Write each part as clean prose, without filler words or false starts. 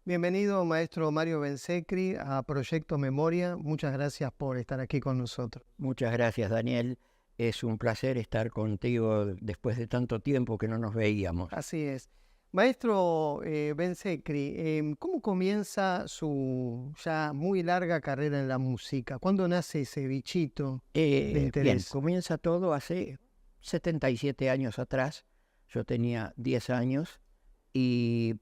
Bienvenido, maestro Mario Bensecri, a Proyecto Memoria. Muchas gracias por estar aquí con nosotros. Muchas gracias, Daniel. Es un placer estar contigo después de tanto tiempo que no nos veíamos. Así es. Maestro Bensecri, ¿cómo comienza su ya muy larga carrera en la música? ¿Cuándo nace ese bichito de Bien, interés? comienza todo hace 77 años atrás. Yo tenía 10 años y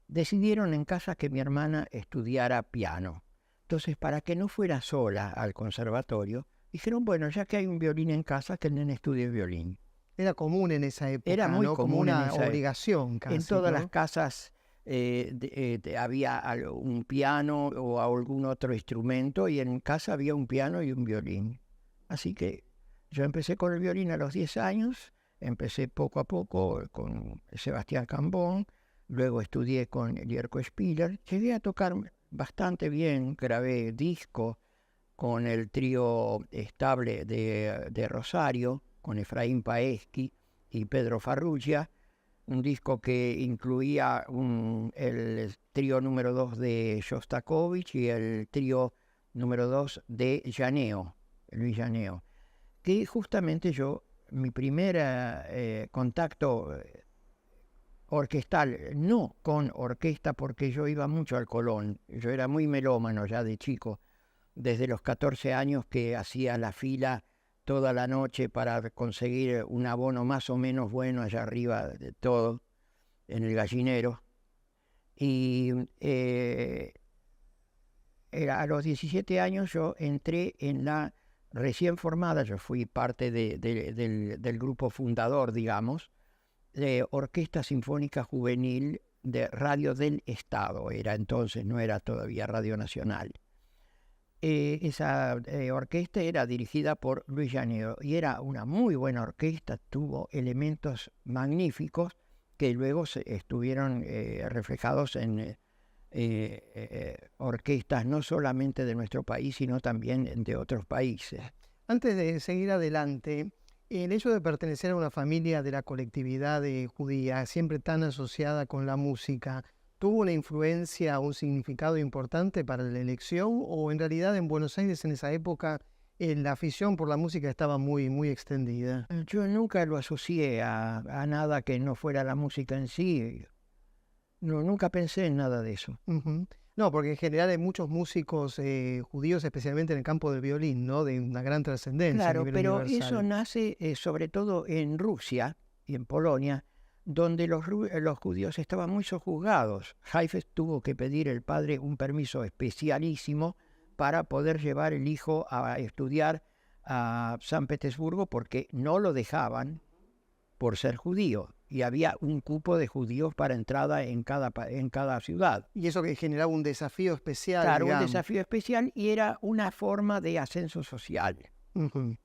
decidieron en casa que mi hermana estudiara piano. Entonces, para que no fuera sola al conservatorio, dijeron, bueno, ya que hay un violín en casa, que el nene estudie violín. Era común en esa Era época, muy ¿no? Como común en una esa época. obligación En casi, todas las ¿no? casas había un piano o algún otro instrumento, y en casa había un piano y un violín. Así que yo empecé con el violín a los 10 años, empecé poco a poco con Sebastián Cambón, luego estudié con Elierko Spiller, llegué a tocar bastante bien, grabé disco con el trío estable de Rosario, con Efraín Paeschi y Pedro Farrugia, un disco que incluía el trío número 2 de Shostakovich y el trío número 2 de Llaneo, Luis Llaneo, que justamente mi primer contacto orquestal, no con orquesta, porque yo iba mucho al Colón, yo era muy melómano ya de chico, desde los 14 años que hacía la fila toda la noche para conseguir un abono más o menos bueno allá arriba de todo, en el Gallinero. Y a los 17 años yo entré en la recién formada, yo fui parte del grupo fundador, digamos, de Orquesta Sinfónica Juvenil de Radio del Estado, era entonces, no era todavía Radio Nacional. Esa orquesta era dirigida por Luis Llaneo y era una muy buena orquesta, tuvo elementos magníficos que luego estuvieron reflejados en orquestas no solamente de nuestro país, sino también de otros países. Antes de seguir adelante, el hecho de pertenecer a una familia de la colectividad judía, siempre tan asociada con la música, ¿tuvo una influencia o un significado importante para la elección? ¿O en realidad en Buenos Aires en esa época la afición por la música estaba muy, muy extendida? Yo nunca lo asocié a nada que no fuera la música en sí. No, nunca pensé en nada de eso. Ujú. No, porque en general hay muchos músicos judíos, especialmente en el campo del violín, ¿no? De una gran trascendencia a Claro, nivel pero eso universal. nace sobre todo en Rusia y en Polonia, donde los judíos estaban muy sojuzgados. Haifetz tuvo que pedir el padre un permiso especialísimo para poder llevar el hijo a estudiar a San Petersburgo, porque no lo dejaban por ser judío, y había un cupo de judíos para entrada en cada ciudad. Y eso que generaba un desafío especial, Claro, un digamos. desafío especial, y era una forma de ascenso social. Ujú.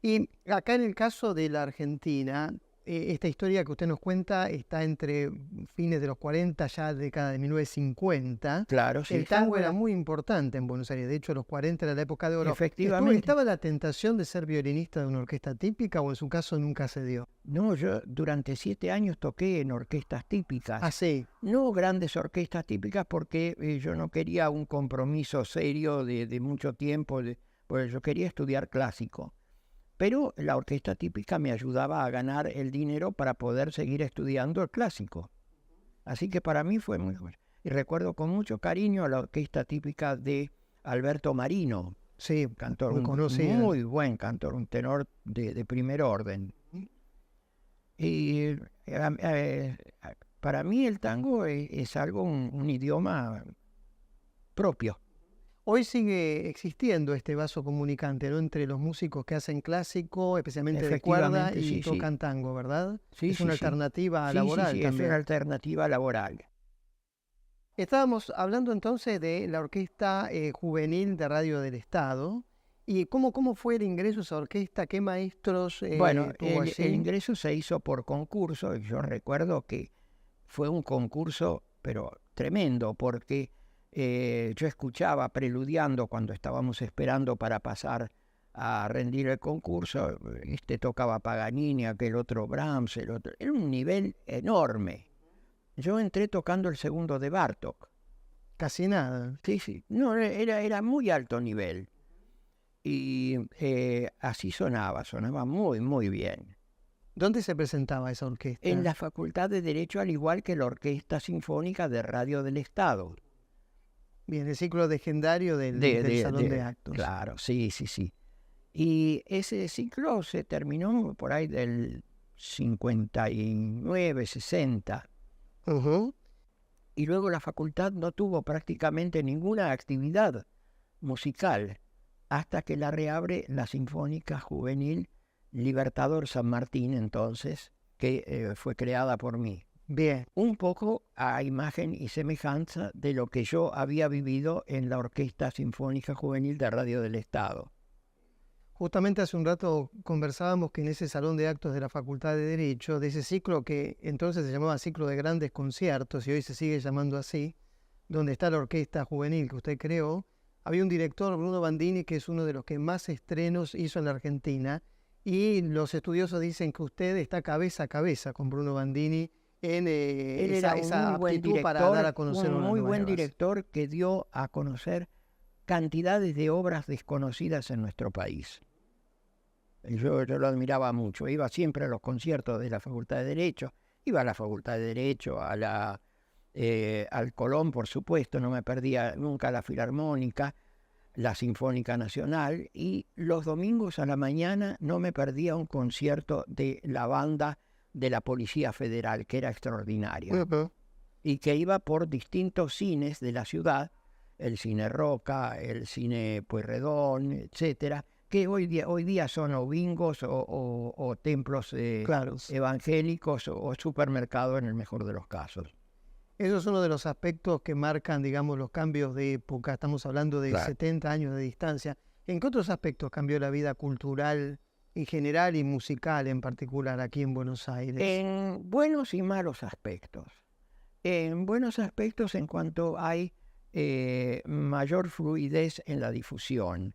Y acá en el caso de la Argentina, esta historia que usted nos cuenta está entre fines de los 40, ya década de 1950. Claro, sí, El tango era muy importante en Buenos Aires, de hecho los 40 era la época de oro. efectivamente. ¿Estaba la tentación de ser violinista de una orquesta típica o en su caso nunca se dio? No, yo durante 7 años toqué en orquestas Ah, típicas. sí. No grandes orquestas típicas, porque yo no quería un compromiso serio de mucho tiempo, porque yo quería estudiar clásico. Pero la orquesta típica me ayudaba a ganar el dinero para poder seguir estudiando el clásico. Así que para mí fue muy bueno. Y recuerdo con mucho cariño a la orquesta típica de Alberto Marino, Sí, cantor, muy un conocida. muy buen cantor, un tenor de primer orden. Y para mí el tango es algo, un idioma propio. Hoy sigue existiendo este vaso comunicante, ¿no? Entre los músicos que hacen clásico, especialmente de cuerda, Efectivamente, y sí, sí. tocan tango, ¿verdad? Sí, Es sí, una sí. alternativa Sí, sí, laboral sí, es una también. alternativa laboral. Estábamos hablando entonces de la Orquesta Juvenil de Radio del Estado. ¿Y cómo fue el ingreso a esa orquesta? ¿Qué maestros Bueno, tuvo el allí? ingreso se hizo por concurso. Yo recuerdo que fue un concurso, pero tremendo, porque yo escuchaba preludiando cuando estábamos esperando para pasar a rendir el concurso. Este tocaba Paganini, aquel otro Brahms, el otro. Era un nivel enorme. Yo entré tocando el segundo de Bartók. Casi nada. Sí, sí. No, era muy alto nivel. Y así sonaba muy, muy bien. ¿Dónde se presentaba esa orquesta? En la Facultad de Derecho, al igual que la Orquesta Sinfónica de Radio del Estado. Bien, el ciclo legendario del Salón de Actos. Claro, sí, sí, sí. Y ese ciclo se terminó por ahí del 59, 60. Ujú. Y luego la facultad no tuvo prácticamente ninguna actividad musical hasta que la reabre la Sinfónica Juvenil Libertador San Martín, entonces, que fue creada por mí. Bien. Un poco a imagen y semejanza de lo que yo había vivido en la Orquesta Sinfónica Juvenil de Radio del Estado. Justamente hace un rato conversábamos que en ese salón de actos de la Facultad de Derecho, de ese ciclo que entonces se llamaba ciclo de grandes conciertos y hoy se sigue llamando así, donde está la orquesta juvenil que usted creó, había un director, Bruno Bandini, que es uno de los que más estrenos hizo en la Argentina, y los estudiosos dicen que usted está cabeza a cabeza con Bruno Bandini en Él era esa un muy buen aptitud director, para dar a conocer un una muy nueva buen grabación. director que dio a conocer cantidades de obras desconocidas en nuestro país. Yo lo admiraba mucho, iba siempre a los conciertos de la Facultad de Derecho, iba a la Facultad de Derecho, al Colón, por supuesto, no me perdía nunca la Filarmónica, la Sinfónica Nacional, y los domingos a la mañana no me perdía un concierto de la banda de la Policía Federal, que era extraordinaria, y que iba por distintos cines de la ciudad, el Cine Roca, el Cine Pueyrredón, etcétera, que hoy día son o bingos o templos Claro. evangélicos o supermercados en el mejor de los casos. Eso es uno de los aspectos que marcan, digamos, los cambios de época. Estamos hablando de 70 años de distancia. ¿En qué otros aspectos cambió la vida cultural en general y musical en particular aquí en Buenos Aires? En buenos y malos aspectos. En buenos aspectos en cuanto hay mayor fluidez en la difusión,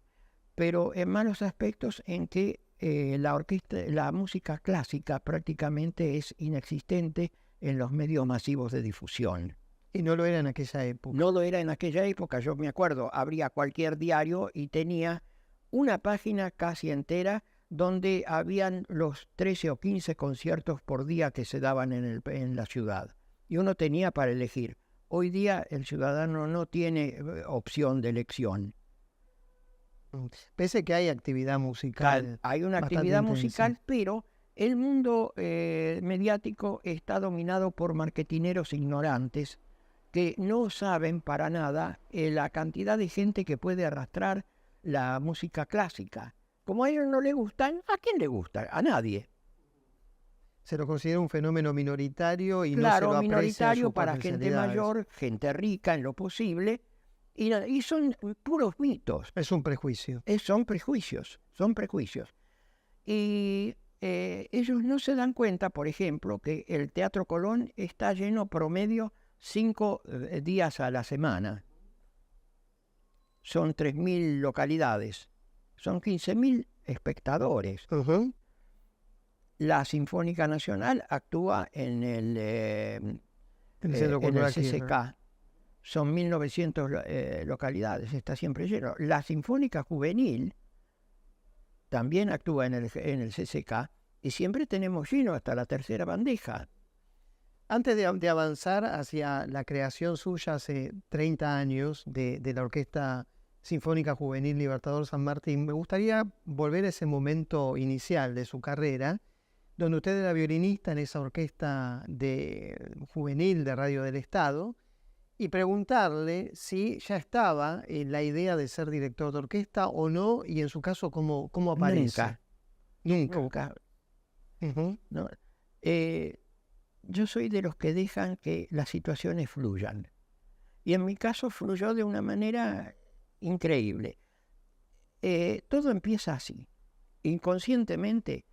pero en malos aspectos en que la música clásica prácticamente es inexistente en los medios masivos de difusión. Y no lo era en aquella época. No lo era en aquella época, yo me acuerdo, abría cualquier diario y tenía una página casi entera donde habían los 13 o 15 conciertos por día que se daban en la ciudad. Y uno tenía para elegir. Hoy día el ciudadano no tiene opción de elección. Pese que hay actividad musical. Hay una actividad musical, pero el mundo mediático está dominado por marketineros ignorantes que no saben para nada la cantidad de gente que puede arrastrar la música clásica. Como a ellos no les gustan, ¿a quién le gusta? A nadie. Se lo considera un fenómeno minoritario y claro, no se lo minoritario para gente mayor, gente rica en lo posible, y son puros mitos. Es un prejuicio. Son prejuicios. Y ellos no se dan cuenta, por ejemplo, que el Teatro Colón está lleno promedio 5 días a la semana. Son 3.000 localidades. Son 15.000 espectadores. La Sinfónica Nacional actúa en el CCK. Son 1.900 localidades, está siempre lleno. La Sinfónica Juvenil también actúa en el CCK y siempre tenemos lleno hasta la tercera bandeja. Antes de avanzar hacia la creación suya hace 30 años de la Orquesta Sinfónica Juvenil Libertador San Martín, me gustaría volver a ese momento inicial de su carrera, donde usted era violinista en esa orquesta juvenil de Radio del Estado, y preguntarle si ya estaba la idea de ser director de orquesta o no, y en su caso, ¿cómo aparece? Nunca. No. Yo soy de los que dejan que las situaciones fluyan. Y en mi caso fluyó de una manera increíble. Todo empieza así. Inconscientemente,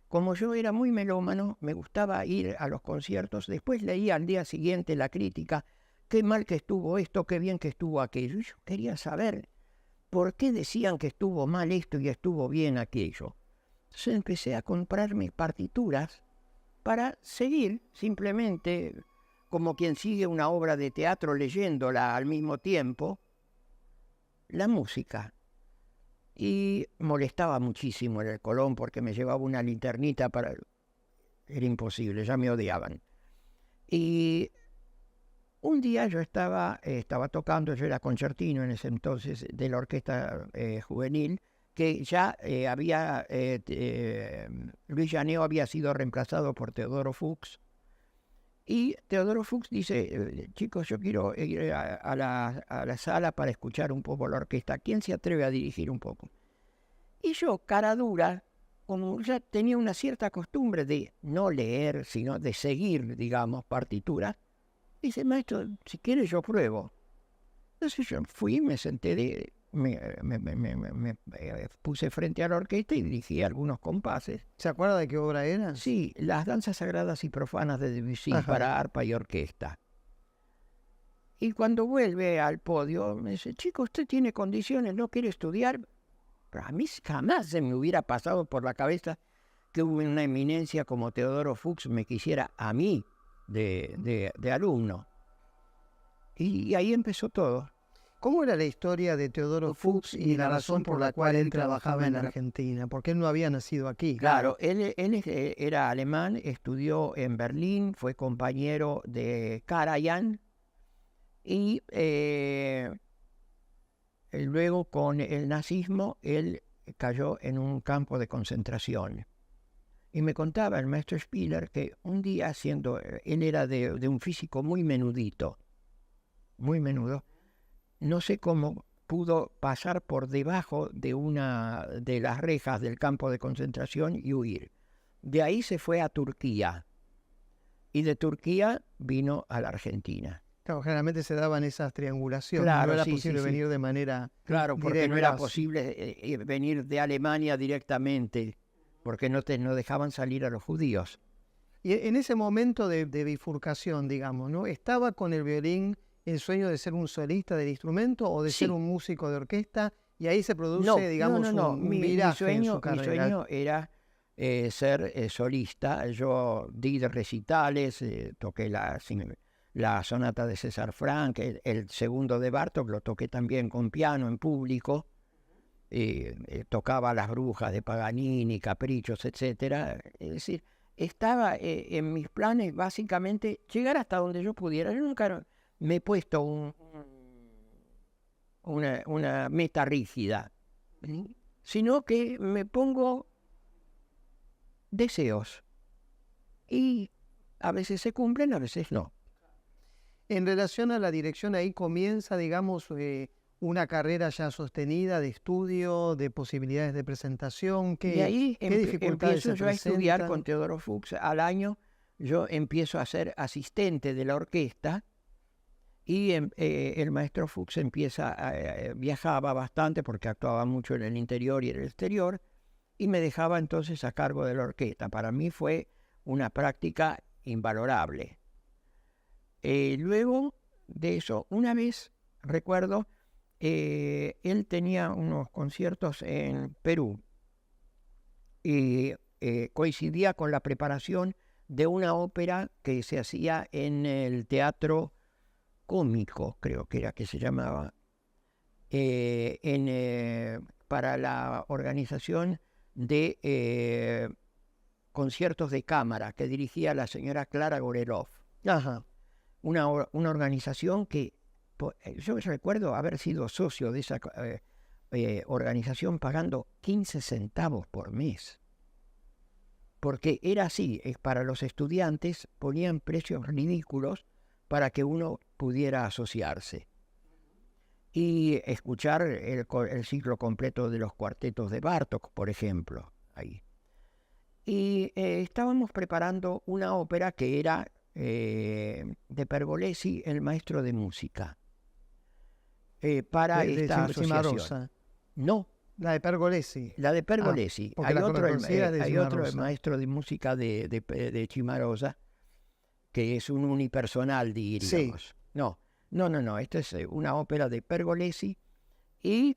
como yo era muy melómano, me gustaba ir a los conciertos, después leía al día siguiente la crítica, qué mal que estuvo esto, qué bien que estuvo aquello. Y yo quería saber por qué decían que estuvo mal esto y estuvo bien aquello. Entonces empecé a comprarme partituras para seguir simplemente como quien sigue una obra de teatro leyéndola al mismo tiempo, la música. Y molestaba muchísimo en el Colón porque me llevaba una linternita para... Era imposible, ya me odiaban. Y un día yo estaba tocando, yo era concertino en ese entonces de la orquesta juvenil, que ya Luis Llaneo había sido reemplazado por Teodoro Fuchs. Y Teodoro Fuchs dice, chicos, yo quiero ir a la sala para escuchar un poco la orquesta. ¿Quién se atreve a dirigir un poco? Y yo, cara dura, como ya tenía una cierta costumbre de no leer, sino de seguir, digamos, partituras, dice, maestro, si quiere yo pruebo. Entonces yo fui, me senté, me puse frente a la orquesta y dirigí algunos compases. ¿Se acuerda de qué obra era? Sí, las danzas sagradas y profanas de Debussy para arpa y orquesta. Y cuando vuelve al podio, me dice, chico, usted tiene condiciones, no quiere estudiar. Pero a mí jamás se me hubiera pasado por la cabeza que una eminencia como Teodoro Fuchs me quisiera a mí de alumno. Y ahí empezó todo. ¿Cómo era la historia de Teodoro Fuchs y la razón por la cual él trabajaba en Argentina? Porque él no había nacido aquí. Claro, él era alemán, estudió en Berlín, fue compañero de Karajan y luego con el nazismo él cayó en un campo de concentración. Y me contaba el maestro Spiller que un día él era de un físico muy menudito, muy menudo, no sé cómo pudo pasar por debajo de una de las rejas del campo de concentración y huir. De ahí se fue a Turquía y de Turquía vino a la Argentina. Claro, generalmente se daban esas triangulaciones, Claro, no era sí, posible sí, sí. venir de manera Claro, porque directa. no era posible venir de Alemania directamente, porque no dejaban salir a los judíos. Y en ese momento de bifurcación, digamos, ¿no? ¿Estaba con el violín el sueño de ser un solista del instrumento o de ser un músico de orquesta? Y ahí se produce, digamos, un viraje en su carrera. Mi sueño era ser solista. Yo di de recitales, toqué la sonata de César Franck, el segundo de Bartók, lo toqué también con piano en público. Tocaba Las Brujas de Paganini, Caprichos, etcétera. Es decir, estaba en mis planes básicamente llegar hasta donde yo pudiera. Yo nunca me he puesto una meta rígida, sino que me pongo deseos y a veces se cumplen, a veces no. En relación a la dirección, ahí comienza, digamos, una carrera ya sostenida de estudio, de posibilidades de presentación. Y ahí ¿qué dificultades empiezo se yo a estudiar presentan? con Teodoro Fuchs. Al año yo empiezo a ser asistente de la orquesta y el maestro Fuchs viajaba bastante porque actuaba mucho en el interior y en el exterior y me dejaba entonces a cargo de la orquesta. Para mí fue una práctica invalorable. Luego de eso, una vez, recuerdo, él tenía unos conciertos en Perú y coincidía con la preparación de una ópera que se hacía en el Teatro Cómico, creo que era que se llamaba, para la organización de conciertos de cámara que dirigía la señora Clara Gorelov. Ajá. Una organización que yo recuerdo haber sido socio de esa organización pagando 15 centavos por mes. Porque era así, para los estudiantes ponían precios ridículos para que uno pudiera asociarse. Y escuchar el ciclo completo de los cuartetos de Bartók, por ejemplo, ahí. Y estábamos preparando una ópera que era de Pergolesi, el maestro de música, para esta asociación. Cimarosa. No. La de Pergolesi. La de Pergolesi. Hay otro maestro de música de Cimarosa, que es un unipersonal, diríamos. Sí. No. Esta es una ópera de Pergolesi y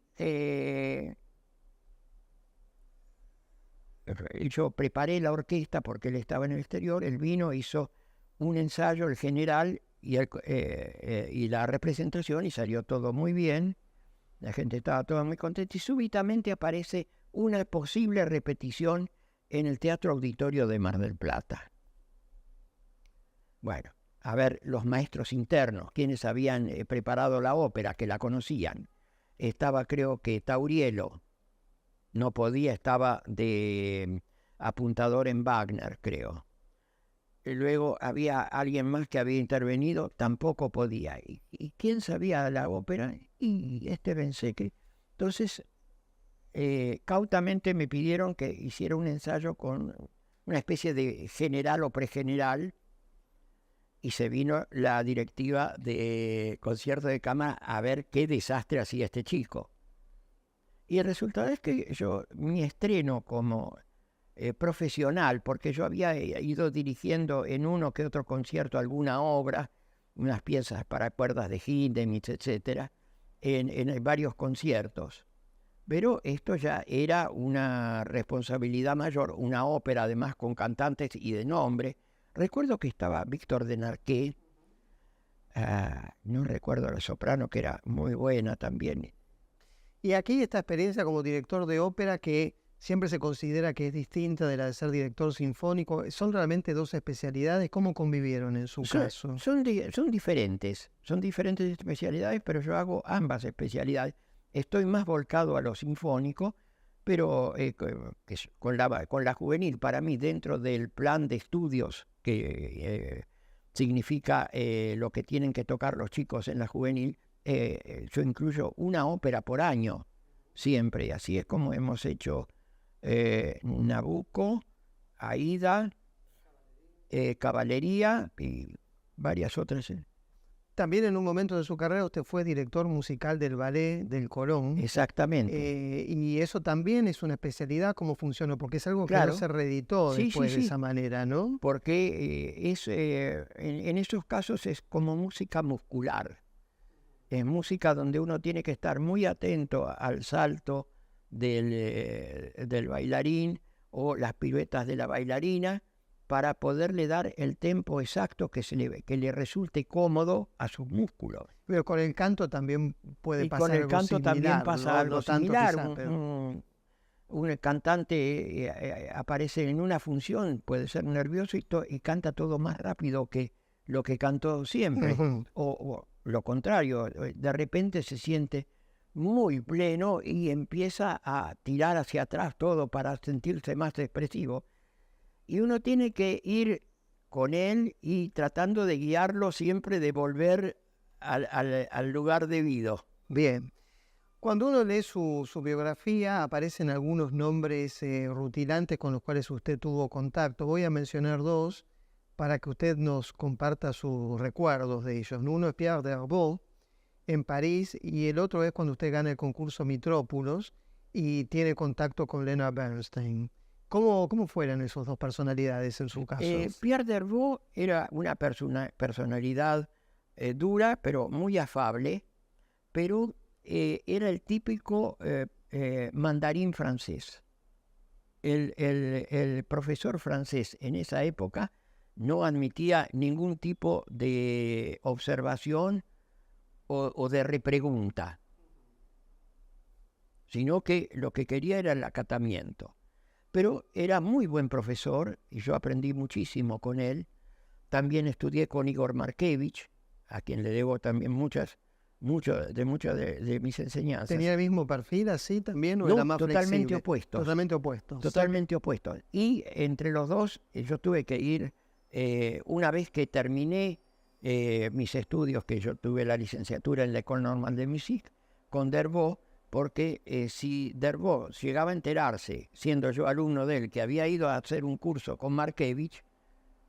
yo preparé la orquesta porque él estaba en el exterior. Él vino, hizo un ensayo, el general y la representación, y salió todo muy bien. La gente estaba toda muy contenta y súbitamente aparece una posible repetición en el Teatro Auditorio de Mar del Plata. Bueno, a ver, los maestros internos, quienes habían preparado la ópera, que la conocían. Estaba, creo que Taurielo, no podía, estaba de apuntador en Wagner, creo. Y luego había alguien más que había intervenido, tampoco podía. ¿Y quién sabía la ópera? Y pensé que... Entonces, cautamente me pidieron que hiciera un ensayo con una especie de general o pregeneral, y se vino la directiva de concierto de cámara a ver qué desastre hacía este chico. Y el resultado es que mi estreno como profesional, porque yo había ido dirigiendo en uno que otro concierto alguna obra, unas piezas para cuerdas de Hindemith, etcétera, en varios conciertos. Pero esto ya era una responsabilidad mayor, una ópera además con cantantes y de nombre. Recuerdo que estaba Víctor de Narqué, no recuerdo la soprano, que era muy buena también. Y aquí esta experiencia como director de ópera, que siempre se considera que es distinta de la de ser director sinfónico, ¿son realmente dos especialidades? ¿Cómo convivieron en su caso? Son diferentes especialidades, pero yo hago ambas especialidades. Estoy más volcado a lo sinfónico, pero con la juvenil, para mí, dentro del plan de estudios que significa lo que tienen que tocar los chicos en la juvenil, yo incluyo una ópera por año, siempre. Así es como hemos hecho Nabucco, Aida, Caballería y varias otras. También en un momento de su carrera usted fue director musical del Ballet del Colón. Exactamente. Y eso también es una especialidad. ¿Cómo funciona? Porque es algo que Claro. no se reeditó después de esa manera, ¿no? Porque en esos casos es como música muscular. Es música donde uno tiene que estar muy atento al salto del bailarín o las piruetas de la bailarina, para poderle dar el tempo exacto que le resulte cómodo a sus músculos. Pero con el canto también puede pasar algo similar. Con el canto también pasa algo similar. Un cantante aparece en una función, puede ser nervioso y canta todo más rápido que lo que cantó siempre. O lo contrario, de repente se siente muy pleno y empieza a tirar hacia atrás todo para sentirse más expresivo. Y uno tiene que ir con él y tratando de guiarlo siempre, de volver al lugar debido. Bien. Cuando uno lee su biografía, aparecen algunos nombres rutilantes con los cuales usted tuvo contacto. Voy a mencionar dos para que usted nos comparta sus recuerdos de ellos. Uno es Pierre Dervaux, en París, y el otro es cuando usted gana el concurso Mitrópolos y tiene contacto con Leonard Bernstein. ¿Cómo fueron esas dos personalidades en su caso? Pierre Dervaux era una personalidad dura, pero muy afable, pero era el típico mandarín francés. El profesor francés en esa época no admitía ningún tipo de observación o de repregunta, sino que lo que quería era el acatamiento. Pero era muy buen profesor y yo aprendí muchísimo con él. También estudié con Igor Markevich, a quien le debo también muchas de mis enseñanzas. ¿Tenía el mismo perfil así también o era más totalmente flexible? Opuestos. Totalmente opuestos. Totalmente opuestos. Y entre los dos yo tuve que ir, una vez que terminé mis estudios, que yo tuve la licenciatura en la École Normale de Musique, con Dervaux, porque si Dervaux llegaba a enterarse, siendo yo alumno de él, que había ido a hacer un curso con Markevich,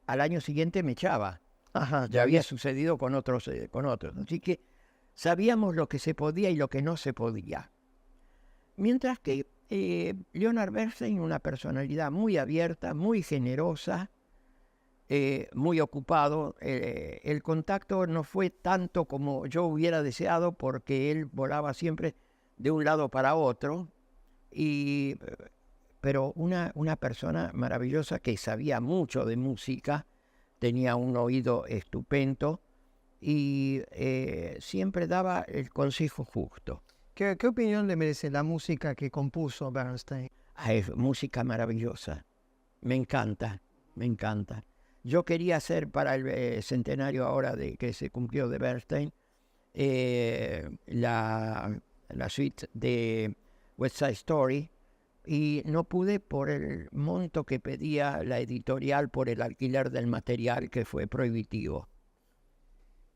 al año siguiente me echaba. Ajá, ya había sucedido con otros. Así que sabíamos lo que se podía y lo que no se podía. Mientras que Leonard Bernstein, una personalidad muy abierta, muy generosa, muy ocupado. El contacto no fue tanto como yo hubiera deseado, porque él volaba siempre de un lado para otro, pero una persona maravillosa que sabía mucho de música, tenía un oído estupendo y siempre daba el consejo justo. ¿Qué opinión le merece la música que compuso Bernstein? Es música maravillosa. Me encanta, me encanta. Yo quería hacer para el centenario ahora de que se cumplió de Bernstein la suite de West Side Story y no pude por el monto que pedía la editorial por el alquiler del material, que fue prohibitivo.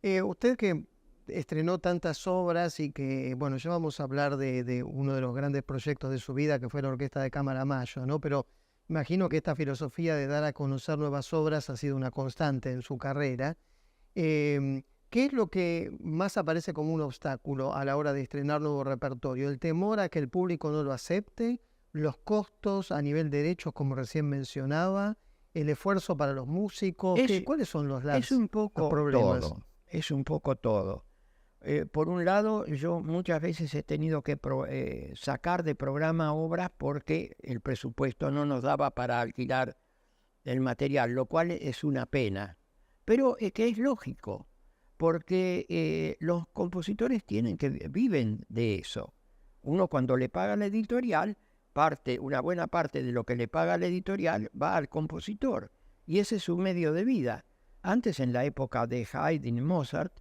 Usted que estrenó tantas obras y que, bueno, ya vamos a hablar de uno de los grandes proyectos de su vida, que fue la Orquesta de Cámara Mayo, ¿no? Pero imagino que esta filosofía de dar a conocer nuevas obras ha sido una constante en su carrera. ¿Qué es lo que más aparece como un obstáculo a la hora de estrenar nuevo repertorio? ¿El temor a que el público no lo acepte? ¿Los costos a nivel de derechos, como recién mencionaba? ¿El esfuerzo para los músicos? ¿Cuáles son los Es un poco problemas? todo. Es un poco todo. Por un lado, yo muchas veces he tenido que sacar de programa obras porque el presupuesto no nos daba para alquilar el material, lo cual es una pena. Pero que es lógico, porque los compositores viven de eso. Uno, cuando le paga la editorial, una buena parte de lo que le paga la editorial va al compositor, y ese es su medio de vida. Antes, en la época de Haydn y Mozart,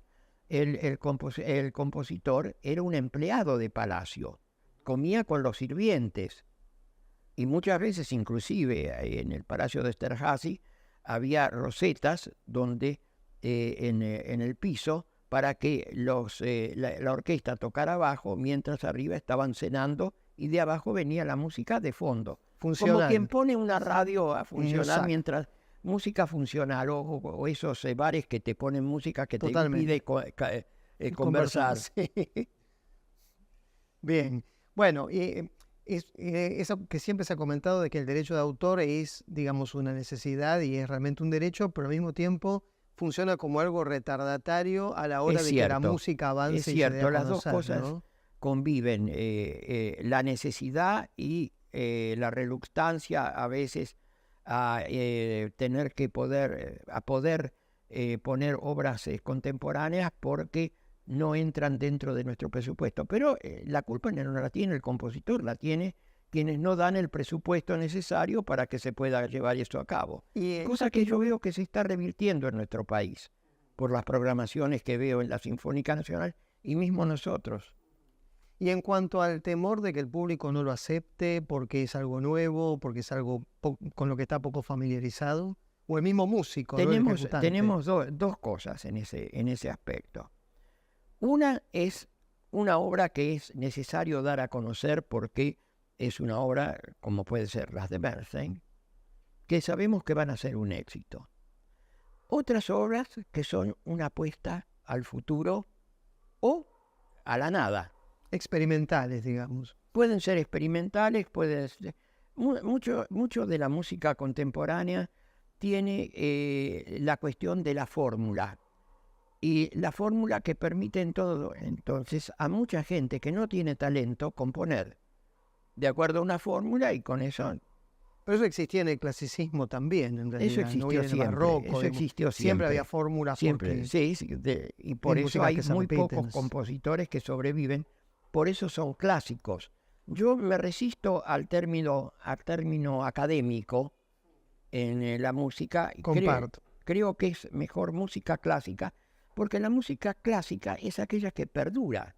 el compositor era un empleado de palacio, comía con los sirvientes, y muchas veces, inclusive en el Palacio de Esterházy, había rosetas donde en el piso para que la orquesta tocara abajo, mientras arriba estaban cenando y de abajo venía la música de fondo. Funcional. Como quien pone una radio a funcionar. Exacto. Mientras música funcional, o esos bares que te ponen música que Totalmente. te impide conversar. Sí. Bien, bueno, eso que siempre se ha comentado de que el derecho de autor es, digamos, una necesidad y es realmente un derecho, pero al mismo tiempo funciona como algo retardatario a la hora de que la música avance. Es cierto, y se dé a las dos conocer, cosas ¿no? conviven, la necesidad y la reluctancia a veces a tener que poder poner obras contemporáneas porque no entran dentro de nuestro presupuesto. Pero la culpa no la tiene el compositor, la tiene quienes no dan el presupuesto necesario para que se pueda llevar esto a cabo. Cosa que yo veo que se está revirtiendo en nuestro país por las programaciones que veo en la Sinfónica Nacional y mismo nosotros. Y en cuanto al temor de que el público no lo acepte porque es algo nuevo, porque es algo con lo que está poco familiarizado, o el mismo músico, tenemos dos cosas en ese aspecto. Una es una obra que es necesario dar a conocer porque es una obra, como puede ser las de Bernstein, que sabemos que van a ser un éxito. Otras obras que son una apuesta al futuro o a la nada. Experimentales, digamos. Pueden ser experimentales, pueden ser... Mucho de la música contemporánea tiene la cuestión de la fórmula. Y la fórmula que permite entonces a mucha gente que no tiene talento componer de acuerdo a una fórmula y con eso... Pero eso existía en el clasicismo también, en realidad. Eso existió en el siempre. barroco, Eso existió siempre. Siempre había fórmulas. Siempre, sí, y por eso hay muy pocos compositores que sobreviven. Por eso son clásicos. Yo me resisto al término académico en la música. Comparto. Creo que es mejor música clásica, porque la música clásica es aquella que perdura.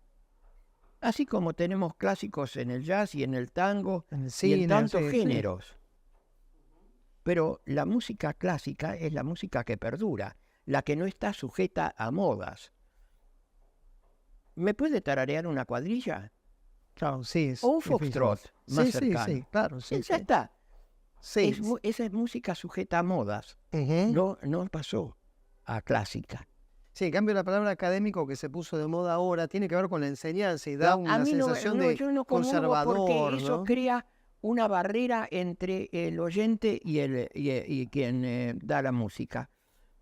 Así como tenemos clásicos en el jazz y en el tango y en tantos géneros. Sí. Pero la música clásica es la música que perdura, la que no está sujeta a modas. ¿Me puede tararear una cuadrilla? Claro, sí. O un foxtrot más cercano. Sí, claro. Sí, ya está. Sí. Esa es música sujeta a modas. No pasó a clásica. Sí, en cambio la palabra académico que se puso de moda ahora tiene que ver con la enseñanza y da una sensación de conservador, porque eso crea una barrera entre el oyente y quien da la música.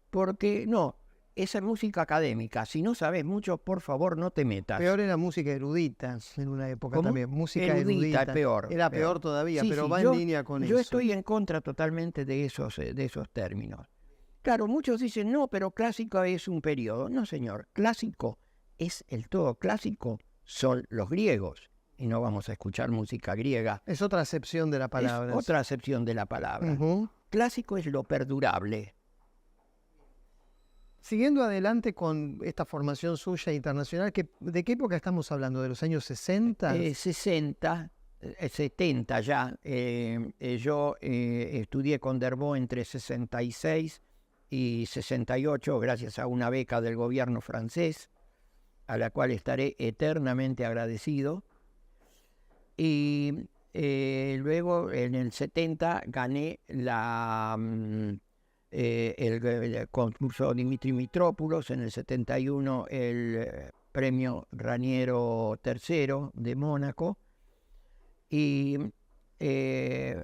Porque no, esa es música académica. Si no sabes mucho, por favor, no te metas. Peor era música erudita en una época también. Música erudita. Peor. Era peor todavía, sí, pero sí, va en línea con eso. Yo estoy en contra totalmente de esos términos. Claro, muchos dicen, no, pero clásico es un periodo. No, señor, clásico es el todo. Clásico son los griegos. Y no vamos a escuchar música griega. Es otra acepción de la palabra. Es otra acepción de la palabra. Ujú. Clásico es lo perdurable. Siguiendo adelante con esta formación suya internacional, ¿de qué época estamos hablando? ¿De los años 60? 60, 70 ya. Yo estudié con Derbo entre 66 y 68, gracias a una beca del gobierno francés, a la cual estaré eternamente agradecido. Y luego, en el 70, gané el concurso Dimitri Mitrópulos, en el 71 el premio Raniero III de Mónaco, y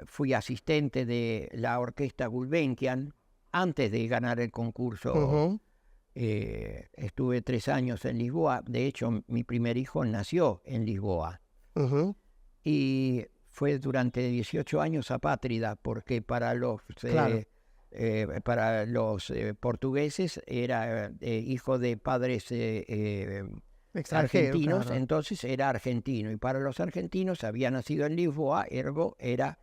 fui asistente de la orquesta Gulbenkian antes de ganar el concurso. Ujú. Estuve 3 años en Lisboa. De hecho, mi primer hijo nació en Lisboa. Ujú. Y fue durante 18 años apátrida, porque para los Claro. portugueses era hijo de padres Extranjero, argentinos, claro. entonces era argentino. Y para los argentinos había nacido en Lisboa, ergo era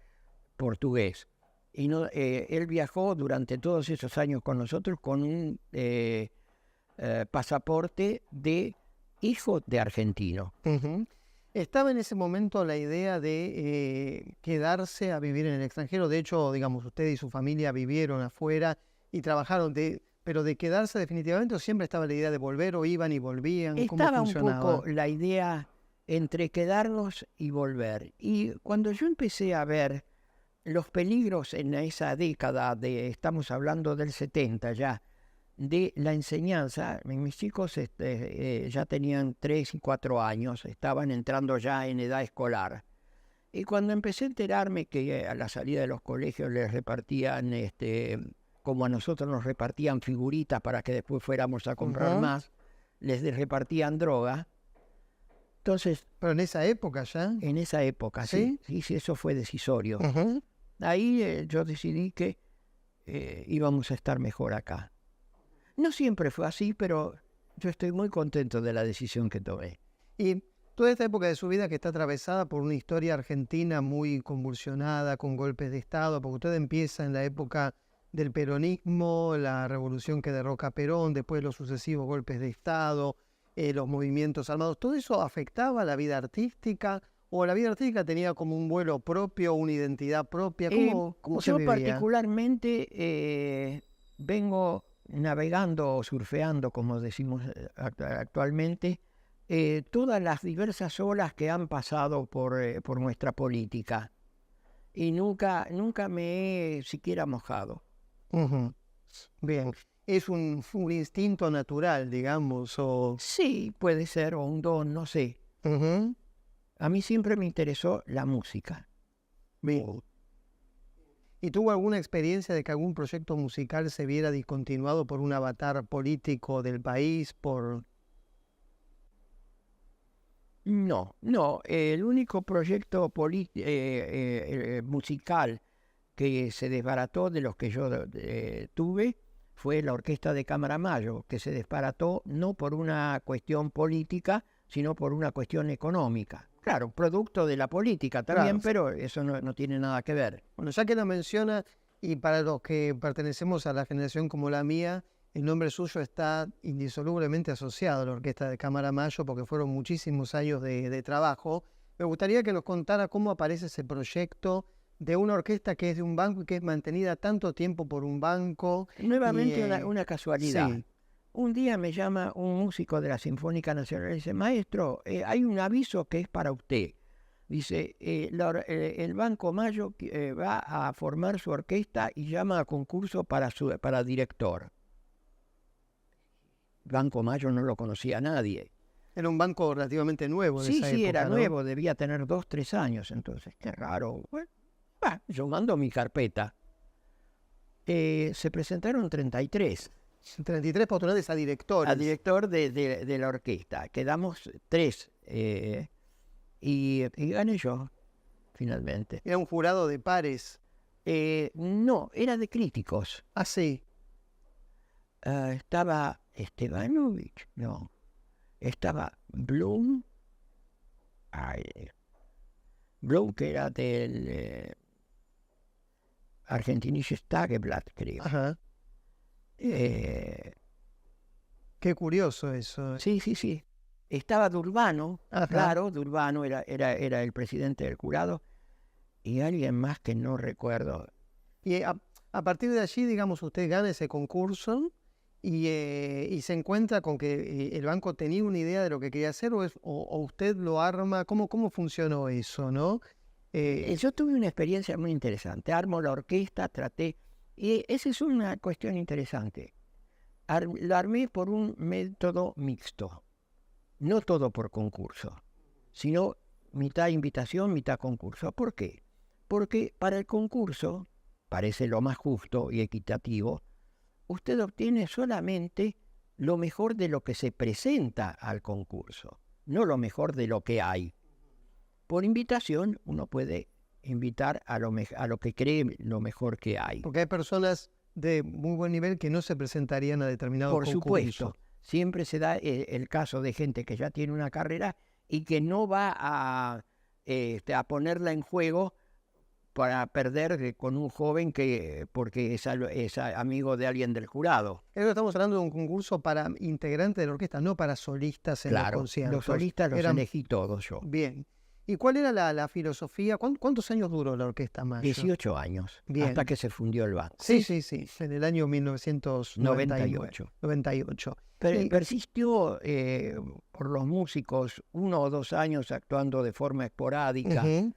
portugués. Y no, él viajó durante todos esos años con nosotros con un pasaporte de hijo de argentino. Ujú. ¿Estaba en ese momento la idea de quedarse a vivir en el extranjero? De hecho, digamos, usted y su familia vivieron afuera y trabajaron, pero de quedarse definitivamente, ¿o siempre estaba la idea de volver o iban y volvían? ¿Cómo Estaba un funcionaba? poco la idea entre quedarnos y volver. Y cuando yo empecé a ver los peligros en esa década, estamos hablando del 70 ya, de la enseñanza, mis chicos ya tenían 3 y 4 años, estaban entrando ya en edad escolar. Y cuando empecé a enterarme que a la salida de los colegios les repartían, como a nosotros nos repartían figuritas para que después fuéramos a comprar Ujú. más, les repartían droga. Entonces, Pero en esa época ya. en esa época, ¿Sí? sí, eso fue decisorio. Ujú. Ahí yo decidí que íbamos a estar mejor acá. No siempre fue así, pero yo estoy muy contento de la decisión que tomé. Y toda esta época de su vida que está atravesada por una historia argentina muy convulsionada, con golpes de Estado, porque usted empieza en la época del peronismo, la revolución que derroca a Perón, después los sucesivos golpes de Estado, los movimientos armados, ¿todo eso afectaba la vida artística? ¿O la vida artística tenía como un vuelo propio, una identidad propia? ¿Cómo se Yo vivía? particularmente vengo navegando o surfeando, como decimos actualmente, todas las diversas olas que han pasado por nuestra política. Y nunca me he siquiera mojado. Ujú. Bien, es un instinto natural, digamos, o... Sí, puede ser, o un don, no sé. Ujú. A mí siempre me interesó la música. Bien. ¿Y tuvo alguna experiencia de que algún proyecto musical se viera discontinuado por un avatar político del país? No, el único proyecto musical que se desbarató de los que yo tuve fue la Orquesta de Cámara Mayo, que se desbarató no por una cuestión política, sino por una cuestión económica. Claro, producto de la política también, Claro. pero eso no tiene nada que ver. Bueno, ya que la menciona, y para los que pertenecemos a la generación como la mía, el nombre suyo está indisolublemente asociado a la Orquesta de Cámara Mayo porque fueron muchísimos años de trabajo. Me gustaría que nos contara cómo aparece ese proyecto de una orquesta que es de un banco y que es mantenida tanto tiempo por un banco. Nuevamente Y, una casualidad. sí. Un día me llama un músico de la Sinfónica Nacional y dice, maestro, hay un aviso que es para usted. Dice, el Banco Mayo va a formar su orquesta y llama a concurso para director. Banco Mayo no lo conocía nadie. Era un banco relativamente nuevo de Sí, esa sí, época, era ¿no? nuevo, debía tener 2, 3 años. Entonces, qué raro. Bueno, yo mando mi carpeta. Se presentaron 33. 33 postulados a directores. Al director de la orquesta. Quedamos 3 y gané yo, finalmente. Era un jurado de pares. No, era de críticos. Ah, sí. Estaba Estebanovich, no, estaba Blum, ay, Blum que era del Argentinische Tageblatt, creo. Ajá. Eh, Qué curioso eso. sí, sí, sí. Estaba Durbano, Ajá. claro, Durbano era el presidente del jurado, y alguien más que no recuerdo. Y a partir de allí, digamos, usted gana ese concurso y se encuentra con que el banco tenía una idea de lo que quería hacer o usted lo arma. ¿Cómo funcionó eso, no? Yo tuve una experiencia muy interesante. Armo la orquesta, traté, y esa es una cuestión interesante. Lo armé por un método mixto, no todo por concurso, sino mitad invitación, mitad concurso. ¿Por qué? Porque para el concurso, parece lo más justo y equitativo, usted obtiene solamente lo mejor de lo que se presenta al concurso, no lo mejor de lo que hay. Por invitación uno puede invitar a lo que cree lo mejor que hay. Porque hay personas de muy buen nivel que no se presentarían a determinados Por concursos. supuesto, siempre se da el caso de gente que ya tiene una carrera y que no va a ponerla en juego para perder con un joven porque es amigo de alguien del jurado. Estamos hablando de un concurso para integrantes de la orquesta, no para solistas en los Claro, conciertos. los solistas los Eran- elegí todos yo. Bien. ¿Y cuál era la filosofía? ¿Cuántos años duró la Orquesta Mayo? 18 años, Bien. hasta que se fundió el banco. Sí, en el año 1998. 98. Persistió por los músicos 1 o 2 años actuando de forma esporádica, Ujú,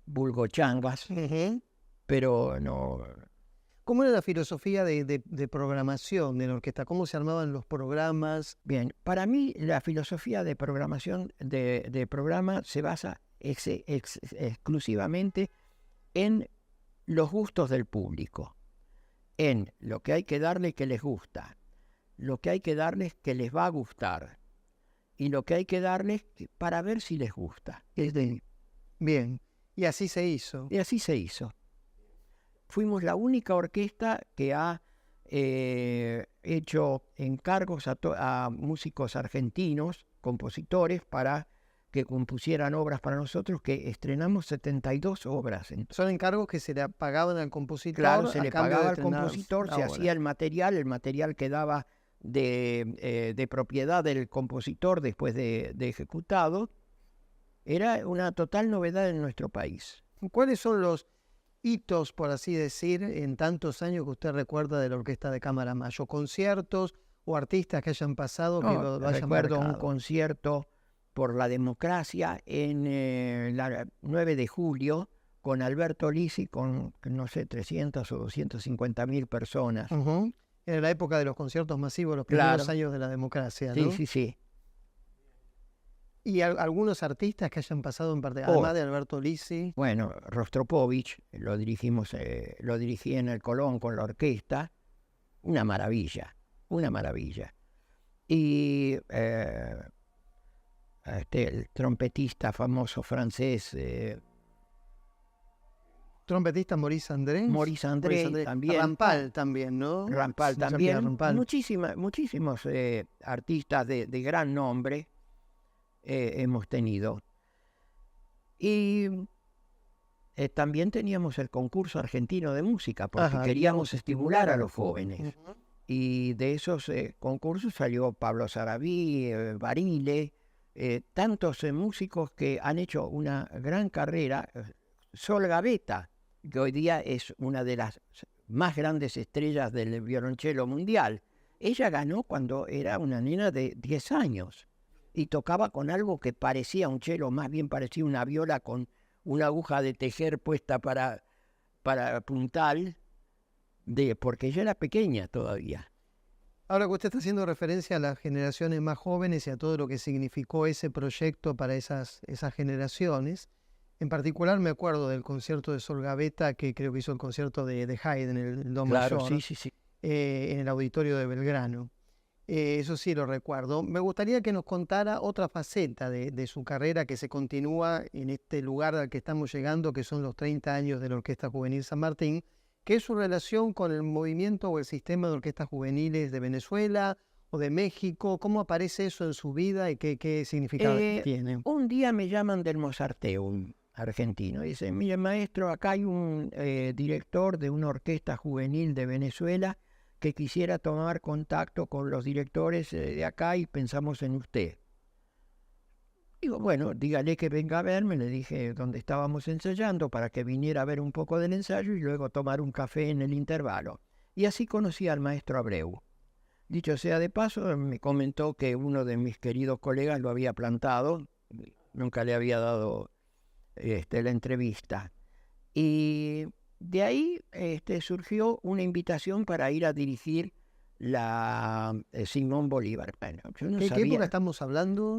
vulgochangas, ujú. pero no. ¿Cómo era la filosofía de programación de la orquesta? ¿Cómo se armaban los programas? Bien, para mí la filosofía de programación de programa se basa exclusivamente en los gustos del público, en lo que hay que darle que les gusta, lo que hay que darles que les va a gustar y lo que hay que darles para ver si les gusta. Bien, y así se hizo. Y así se hizo. Fuimos la única orquesta que ha hecho encargos a músicos argentinos, compositores, para que compusieran obras para nosotros, que estrenamos 72 obras. Son encargos que se le pagaban al compositor. Claro, se a le cambio de pagaba al estrenar compositor, la se obra. hacía el material quedaba de propiedad del compositor después de ejecutado. Era una total novedad en nuestro país. ¿Cuáles son los hitos, por así decir, en tantos años que usted recuerda de la Orquesta de Cámara Mayo? ¿Conciertos o artistas que hayan pasado que lo hayan Recuerdo un marcado? concierto por la democracia en la 9 de julio con Alberto Lisi, con, no sé, 300 o 250.000 personas. Ujú. Era la época de los conciertos masivos, los primeros Claro. años de la democracia, Sí, ¿no? sí, sí. ¿Y algunos artistas que hayan pasado en parte, además de Alberto Lisi? Bueno, Rostropovich, lo dirigí en el Colón con la orquesta. Una maravilla, una maravilla. Y el trompetista famoso francés, Trompetista Maurice André. Maurice André también. Rampal también, ¿no? Rampal Jean-Pierre también. Rampal. Muchísimos artistas de gran nombre hemos tenido. Y también teníamos el concurso argentino de música, porque Ajá, queríamos estimular a los jóvenes. Ujú. Y de esos concursos salió Pablo Sarabí, Barile, tantos músicos que han hecho una gran carrera. Sol Gavetta, que hoy día es una de las más grandes estrellas del violonchelo mundial. Ella ganó cuando era una nena de 10 años y tocaba con algo que parecía un cello, más bien parecía una viola con una aguja de tejer puesta para puntal, porque ella era pequeña todavía. Ahora que usted está haciendo referencia a las generaciones más jóvenes y a todo lo que significó ese proyecto para esas generaciones, en particular me acuerdo del concierto de Sol Gavetta, que creo que hizo el concierto de Haydn, el Do Claro, mayor, sí. en el auditorio de Belgrano. Eso sí lo recuerdo. Me gustaría que nos contara otra faceta de su carrera que se continúa en este lugar al que estamos llegando, que son los 30 años de la Orquesta Juvenil San Martín, ¿Qué es su relación con el movimiento o el sistema de orquestas juveniles de Venezuela o de México? ¿Cómo aparece eso en su vida y qué significado tiene? Un día me llaman del Mozarteum argentino. Dicen, mire maestro, acá hay un director de una orquesta juvenil de Venezuela que quisiera tomar contacto con los directores de acá y pensamos en usted. Digo, bueno, dígale que venga a verme, le dije dónde estábamos ensayando para que viniera a ver un poco del ensayo y luego tomar un café en el intervalo. Y así conocí al maestro Abreu. Dicho sea de paso, me comentó que uno de mis queridos colegas lo había plantado, nunca le había dado la entrevista. Y de ahí surgió una invitación para ir a dirigir la Simón Bolívar. Bueno, yo no ¿Qué sabía. época estamos hablando?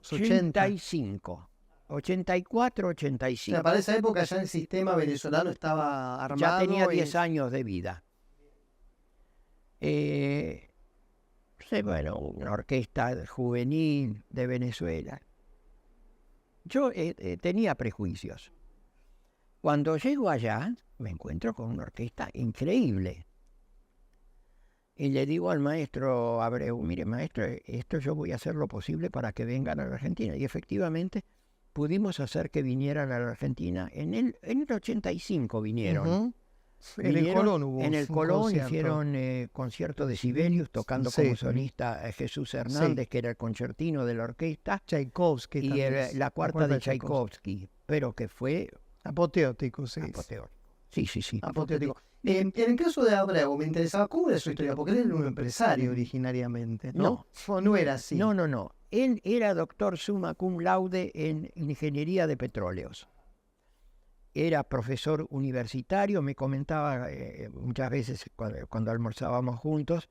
85, 84, 85. O sea, para esa época ya el sistema venezolano estaba armado. Ya tenía 10 años de vida. Bueno, una orquesta juvenil de Venezuela. Yo tenía prejuicios. Cuando llego allá, me encuentro con una orquesta increíble. Y le digo al maestro Abreu, mire maestro, esto yo voy a hacer lo posible para que vengan a la Argentina. Y efectivamente pudimos hacer que vinieran a la Argentina. En el 85 vinieron. En el Colón hubo En el un Colón concierto. hicieron concierto de Sibelius, tocando Sí. como solista Jesús Hernández, que era el concertino de la orquesta, Tchaikovsky y también. la cuarta de Tchaikovsky, pero que fue Apoteótico, sí. apoteótico. Sí. Apoteótico. En el caso de Abreu, me interesaba cómo era su historia, porque él era un empresario originariamente, ¿no? No era así. No. Él era doctor summa cum laude en ingeniería de petróleos. Era profesor universitario, me comentaba muchas veces cuando almorzábamos juntos,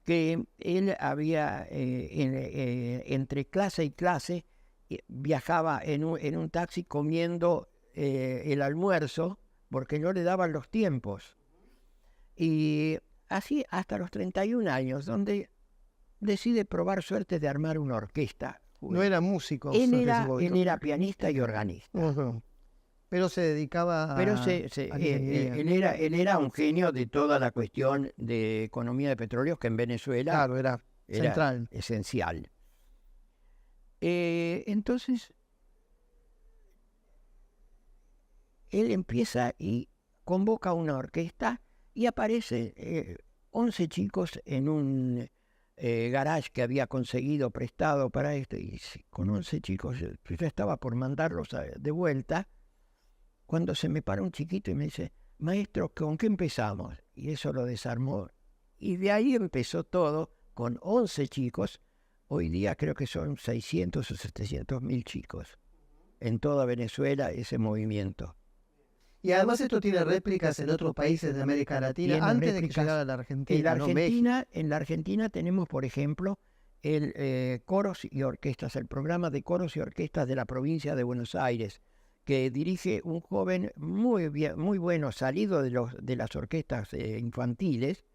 que él había, entre clase y clase, viajaba en un taxi comiendo el almuerzo, porque no le daban los tiempos. Y así hasta los 31 años, donde decide probar suerte de armar una orquesta. No era músico. Él era pianista y organista. Pero se dedicaba a... Él era un genio de toda la cuestión de economía de petróleos, que en Venezuela Claro, era central. Esencial. Entonces, él empieza y convoca una orquesta y aparece 11 chicos en un garage que había conseguido prestado para esto. Y con 11 chicos, yo ya estaba por mandarlos de vuelta, cuando se me para un chiquito y me dice, maestro, ¿con qué empezamos? Y eso lo desarmó. Y de ahí empezó todo, con 11 chicos. Hoy día creo que son 600 o 700 mil chicos. En toda Venezuela ese movimiento. Y además esto tiene réplicas en otros países de América Latina, antes de que llegara a la Argentina. En la Argentina tenemos, por ejemplo, el coros y orquestas, el programa de coros y orquestas de la provincia de Buenos Aires, que dirige un joven muy bueno, salido de las orquestas infantiles,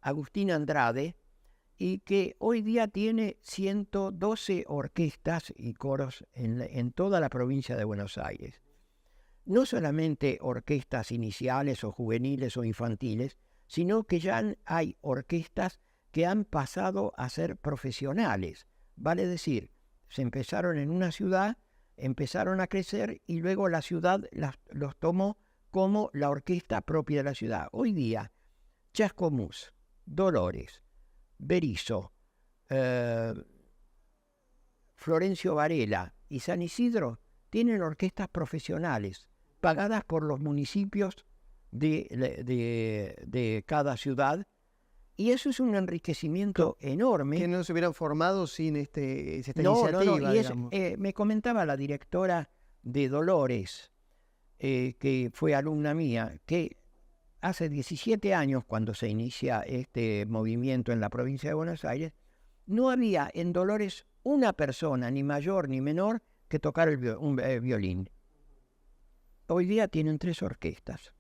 Agustín Andrade, y que hoy día tiene 112 orquestas y coros en toda la provincia de Buenos Aires. No solamente orquestas iniciales o juveniles o infantiles, sino que ya hay orquestas que han pasado a ser profesionales. Vale decir, se empezaron en una ciudad, empezaron a crecer y luego la ciudad los tomó como la orquesta propia de la ciudad. Hoy día, Chascomús, Dolores, Berisso, Florencio Varela y San Isidro tienen orquestas profesionales pagadas por los municipios de cada ciudad, y eso es un enriquecimiento enorme. Que no se hubieran formado sin esta iniciativa. Y me comentaba la directora de Dolores, que fue alumna mía, que hace 17 años, cuando se inicia este movimiento en la provincia de Buenos Aires, no había en Dolores una persona, ni mayor ni menor, que tocara un violín. Hoy día tienen 3 orquestas.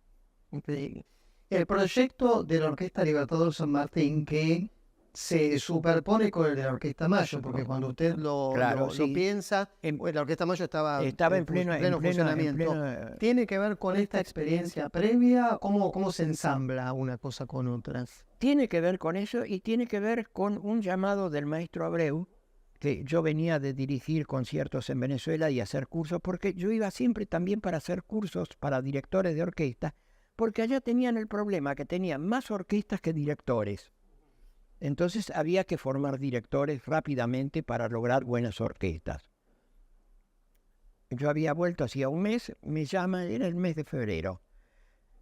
El proyecto de la Orquesta Libertador San Martín, que se superpone con el de la Orquesta Mayo, porque cuando usted Claro, lo sí. piensa, En- pues la Orquesta Mayo estaba Estaba en pleno, funcionamiento. ¿Tiene que ver con esta experiencia previa? ¿Cómo se ensambla una cosa con otras? Tiene que ver con eso y tiene que ver con un llamado del maestro Abreu, que yo venía de dirigir conciertos en Venezuela y hacer cursos, porque yo iba siempre también para hacer cursos para directores de orquesta, porque allá tenían el problema que tenían más orquestas que directores. Entonces había que formar directores rápidamente para lograr buenas orquestas. Yo había vuelto hacía un mes, me llama, era el mes de febrero,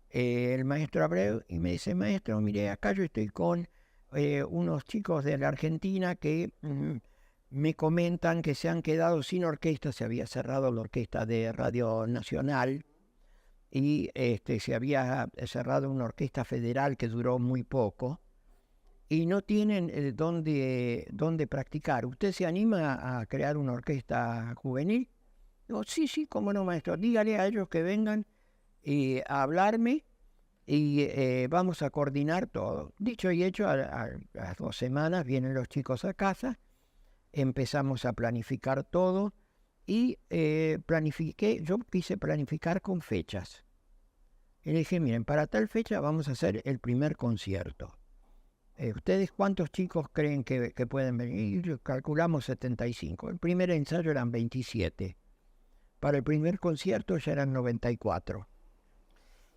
el maestro Abreu, y me dice, maestro, mire, acá yo estoy con unos chicos de la Argentina que me comentan que se han quedado sin orquesta, se había cerrado la orquesta de Radio Nacional y se había cerrado una orquesta federal que duró muy poco y no tienen dónde practicar. ¿Usted se anima a crear una orquesta juvenil? Digo, sí, cómo no, maestro, dígale a ellos que vengan a hablarme y vamos a coordinar todo. Dicho y hecho, a las 2 semanas vienen los chicos a casa, empezamos a planificar todo y yo quise planificar con fechas. Y le dije, miren, para tal fecha vamos a hacer el primer concierto. ¿Ustedes cuántos chicos creen que pueden venir? Y calculamos 75. El primer ensayo eran 27. Para el primer concierto ya eran 94.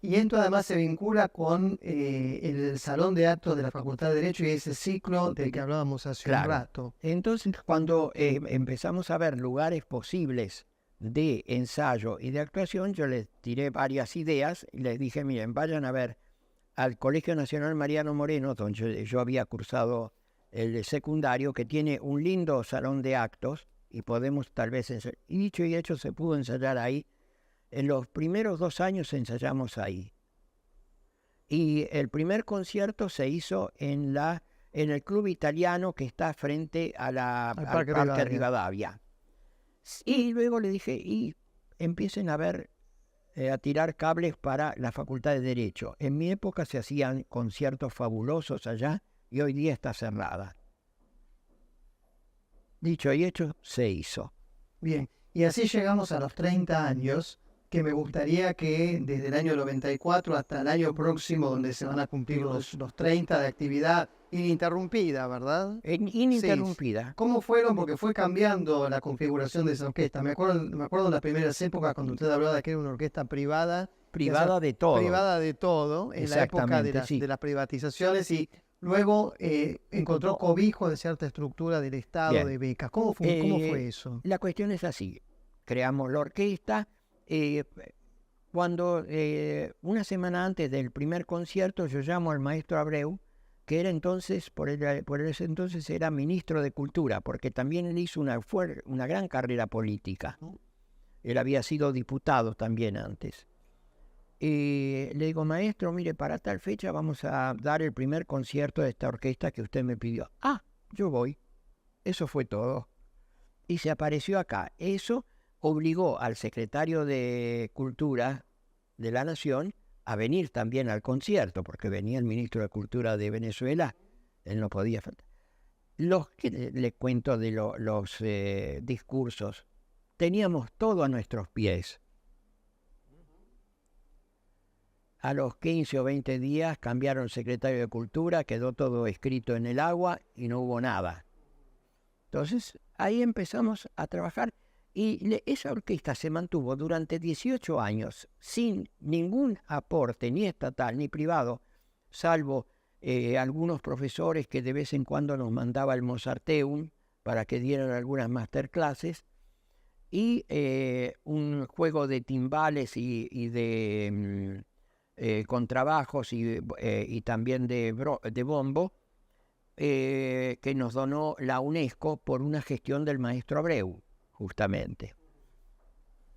Y esto además se vincula con el Salón de Actos de la Facultad de Derecho y ese ciclo del que hablábamos hace un rato. Entonces, cuando empezamos a ver lugares posibles de ensayo y de actuación, yo les tiré varias ideas y les dije, miren, vayan a ver al Colegio Nacional Mariano Moreno, donde yo había cursado el secundario, que tiene un lindo salón de actos y podemos tal vez ensayar. Y dicho y hecho, se pudo ensayar ahí. En los primeros 2 años ensayamos ahí. Y el primer concierto se hizo en el club italiano que está frente al Parque Rivadavia. Y luego le dije, y empiecen a ver, a tirar cables para la Facultad de Derecho. En mi época se hacían conciertos fabulosos allá y hoy día está cerrada. Dicho y hecho, se hizo. Bien, y así llegamos a los 30 años, que me gustaría que desde el año 94 hasta el año próximo, donde se van a cumplir los 30 de actividad ininterrumpida, ¿verdad? Ininterrumpida. Sí. ¿Cómo fueron? Porque fue cambiando la configuración de esa orquesta. Me acuerdo en las primeras épocas cuando usted hablaba de que era una orquesta privada. Privada de todo. Privada de todo, en la época de las privatizaciones y luego encontró cobijo en cierta estructura del Estado. Bien. De becas. ¿Cómo fue eso? La cuestión es así. Creamos la orquesta. Cuando una semana antes del primer concierto yo llamo al maestro Abreu, que era entonces, por ese entonces era ministro de Cultura, porque también él hizo una gran carrera política. Él había sido diputado también antes. Le digo, maestro, mire, para tal fecha vamos a dar el primer concierto de esta orquesta que usted me pidió. Ah, yo voy. Eso fue todo. Y se apareció acá. Eso obligó al secretario de Cultura de la Nación a venir también al concierto, porque venía el ministro de Cultura de Venezuela, él no podía faltar. Los que le cuento de los discursos, teníamos todo a nuestros pies. A los 15 o 20 días cambiaron el secretario de Cultura, quedó todo escrito en el agua y no hubo nada. Entonces ahí empezamos a trabajar. Y esa orquesta se mantuvo durante 18 años sin ningún aporte, ni estatal ni privado, salvo algunos profesores que de vez en cuando nos mandaba el Mozarteum para que dieran algunas masterclasses, y un juego de timbales y de contrabajos y también de bombo que nos donó la UNESCO por una gestión del maestro Abreu. Justamente.